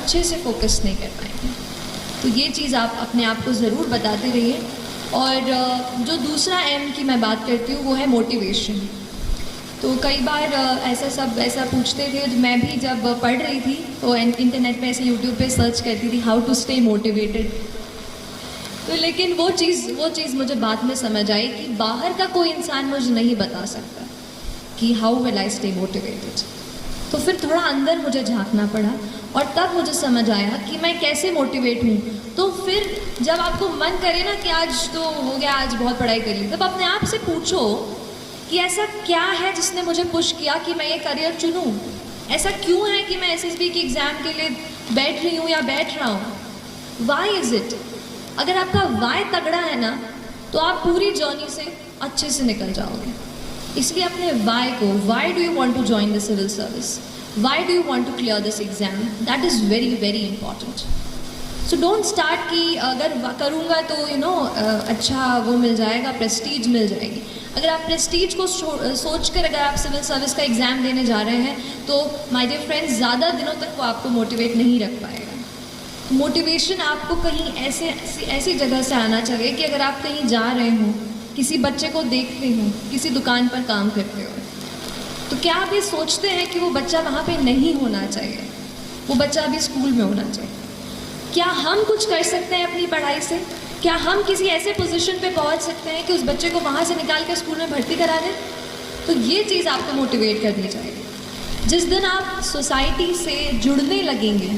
अच्छे से फोकस नहीं कर पाएंगे। तो ये चीज़ आप अपने आप को ज़रूर बताते रहिए। और जो दूसरा एम की मैं बात करती हूँ वो है मोटिवेशन। तो कई बार ऐसा पूछते थे, मैं भी जब पढ़ रही थी तो इंटरनेट पे ऐसे यूट्यूब पे सर्च करती थी हाउ टू स्टे मोटिवेटेड। तो लेकिन वो चीज़ मुझे बाद में समझ आई कि बाहर का कोई इंसान मुझे नहीं बता सकता कि how will I stay motivated. तो फिर थोड़ा अंदर मुझे झांकना पड़ा और तब मुझे समझ आया कि मैं कैसे मोटिवेट हूँ। तो फिर जब आपको मन करे ना कि आज तो हो गया, आज बहुत पढ़ाई कर ली, तब अपने आप से पूछो कि ऐसा क्या है जिसने मुझे पुश किया कि मैं ये करियर चुनूँ। ऐसा क्यों है कि मैं एसएसबी के एग्ज़ाम के लिए बैठ रही हूँ या बैठ रहा हूँ। Why is it? अगर आपका वाई तगड़ा है ना तो आप पूरी जर्नी से अच्छे से निकल जाओगे। इसलिए अपने वाई को, why do you want to join the civil service, why do you want to clear this exam, that is very very important. So don't start कि अगर करूँगा तो अच्छा वो मिल जाएगा, प्रेस्टीज मिल जाएगी। अगर आप प्रेस्टीज को सोच कर अगर आप सिविल सर्विस का एग्ज़ाम देने जा रहे हैं तो माय डियर फ्रेंड्स, ज़्यादा दिनों तक वो आपको मोटिवेट नहीं रख पाएगा। मोटिवेशन आपको कहीं ऐसी जगह से आना चाहिए कि अगर आप कहीं जा रहे हो, किसी बच्चे को देख रहे हो, किसी दुकान पर काम करते हो, तो क्या आप ये सोचते हैं कि वो बच्चा वहाँ पे नहीं होना चाहिए, वो बच्चा अभी स्कूल में होना चाहिए। क्या हम कुछ कर सकते हैं अपनी पढ़ाई से? क्या हम किसी ऐसे पोजीशन पे पहुँच सकते हैं कि उस बच्चे को वहाँ से निकाल कर स्कूल में भर्ती करा दें? तो ये चीज़ आपको मोटिवेट करनी चाहिए। जिस दिन आप सोसाइटी से जुड़ने लगेंगे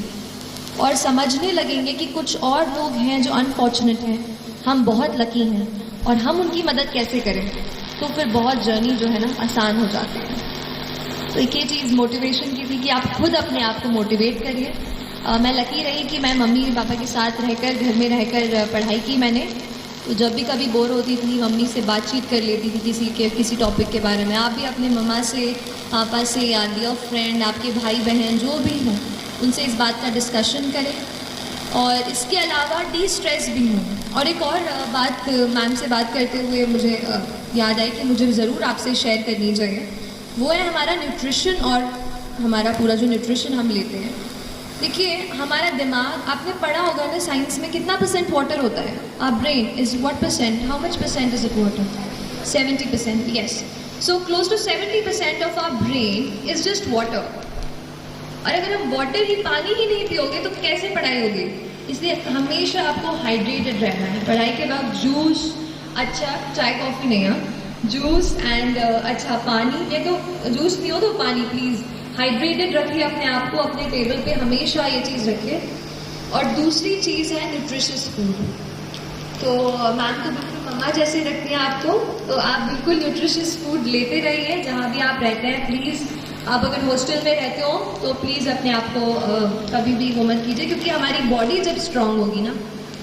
और समझने लगेंगे कि कुछ और लोग हैं जो अनफॉर्चुनेट हैं, हम बहुत लकी हैं और हम उनकी मदद कैसे करें, तो फिर बहुत जर्नी जो है ना आसान हो जाती है। तो एक ये चीज़ मोटिवेशन की थी कि आप खुद अपने आप को मोटिवेट करिए। मैं लकी रही कि मैं मम्मी पापा के साथ रहकर, घर में रहकर पढ़ाई की मैंने। तो जब भी कभी बोर होती थी मम्मी से बातचीत कर लेती थी किसी टॉपिक के बारे में। आप भी अपने मम्मा से, पापा से या डियर फ्रेंड, आपके भाई बहन जो भी हों, उनसे इस बात का डिस्कशन करें। और इसके अलावा डी स्ट्रेस भी हूँ। और एक और बात मैम से बात करते हुए मुझे याद आई कि मुझे ज़रूर आपसे शेयर करनी चाहिए, वो है हमारा न्यूट्रिशन और हमारा पूरा जो न्यूट्रिशन हम लेते हैं। देखिए हमारा दिमाग, आपने पढ़ा होगा ना साइंस में, कितना % वाटर होता है? Our brain is what %, how much % is it water? 70%, yes. So close to 70% of our brain is just water. और अगर हम वाटर ही, पानी ही नहीं पियोगे तो कैसे पढ़ाई होगी? इसलिए हमेशा आपको हाइड्रेटेड रहना है। पढ़ाई के वक्त जूस, अच्छा चाय कॉफ़ी नहीं, हाँ, जूस एंड अच्छा पानी, या तो जूस पियो तो पानी, प्लीज़ हाइड्रेटेड रखिए अपने आप को। अपने टेबल पे हमेशा ये चीज़ रखिए। और दूसरी चीज़ है न्यूट्रिशियस फूड। तो मैम तो बिल्कुल मम्मा जैसे रखती हैं आपको, तो आप बिल्कुल न्यूट्रिशियस फूड लेते रहिए जहाँ भी आप रहते हैं। प्लीज़ आप अगर हॉस्टल में रहते हो तो प्लीज़ अपने आप को कभी भी वो मत कीजिए, क्योंकि हमारी बॉडी जब स्ट्रांग होगी ना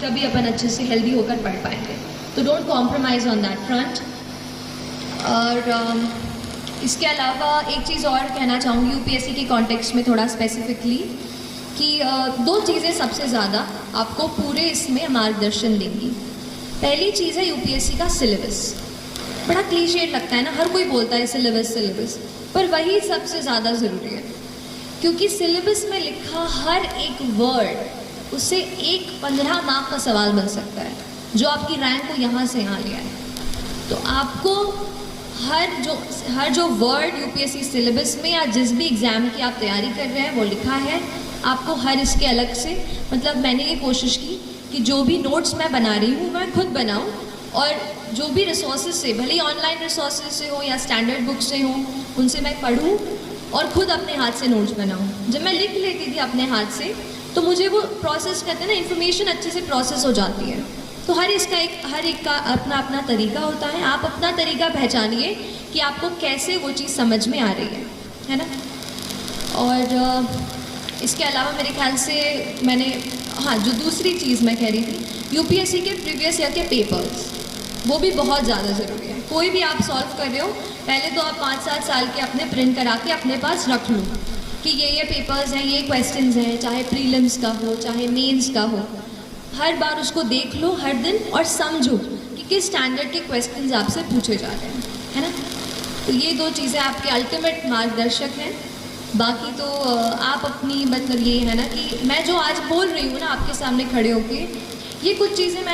तभी अपन अच्छे से हेल्दी होकर पढ़ पाएंगे। तो don't compromise on that front. और इसके अलावा एक चीज़ और कहना चाहूँगी यूपीएससी के कॉन्टेक्स्ट में थोड़ा स्पेसिफिकली, कि 2 चीज़ें सबसे ज़्यादा आपको पूरे इसमें मार्गदर्शन देंगी। पहली चीज़ है यूपीएससी का सिलेबस। बड़ा क्लीशे लगता है ना, हर कोई बोलता है सिलेबस, पर वही सबसे ज़्यादा ज़रूरी है, क्योंकि सिलेबस में लिखा हर एक वर्ड, उससे एक 15 मार्क का सवाल बन सकता है, जो आपकी रैंक को यहाँ से यहाँ ले आए। तो आपको हर जो वर्ड यूपीएससी सिलेबस में या जिस भी एग्ज़ाम की आप तैयारी कर रहे हैं वो लिखा है, आपको हर इसके अलग से, मतलब मैंने ये कोशिश की कि जो भी नोट्स मैं बना रही हूँ मैं खुद बनाऊँ, और जो भी रिसोर्सेज से, भले ही ऑनलाइन रिसोर्सेज से हो या स्टैंडर्ड बुक से हो, उनसे मैं पढ़ूँ और खुद अपने हाथ से नोट्स बनाऊँ। जब मैं लिख लेती थी अपने हाथ से तो मुझे वो प्रोसेस करते हैं ना, इन्फॉर्मेशन अच्छे से प्रोसेस हो जाती है। तो हर एक का अपना अपना तरीका होता है। आप अपना तरीका पहचानिए कि आपको कैसे वो चीज़ समझ में आ रही है ना। और इसके अलावा मेरे ख्याल से मैंने, हाँ, जो दूसरी चीज़ मैं कह रही थी, यूपीएससी के प्रीवियस ईयर के पेपर्स, वो भी बहुत ज़्यादा ज़रूरी है। कोई भी आप सॉल्व कर रहे हो, पहले तो आप 5-7 साल के अपने प्रिंट करा के अपने पास रख लो कि ये पेपर्स हैं, ये क्वेश्चंस हैं, चाहे प्रीलिम्स का हो चाहे मेंस का हो। हर बार उसको देख लो हर दिन और समझो कि किस स्टैंडर्ड के क्वेश्चंस आपसे पूछे जा रहे हैं, है ना। तो ये 2 चीज़ें आपके अल्टीमेट मार्गदर्शक हैं। बाकी तो आप अपनी मतलब ये है ना कि मैं जो आज बोल रही हूँ ना आपके सामने खड़े होके, ये कुछ चीज़ें मैं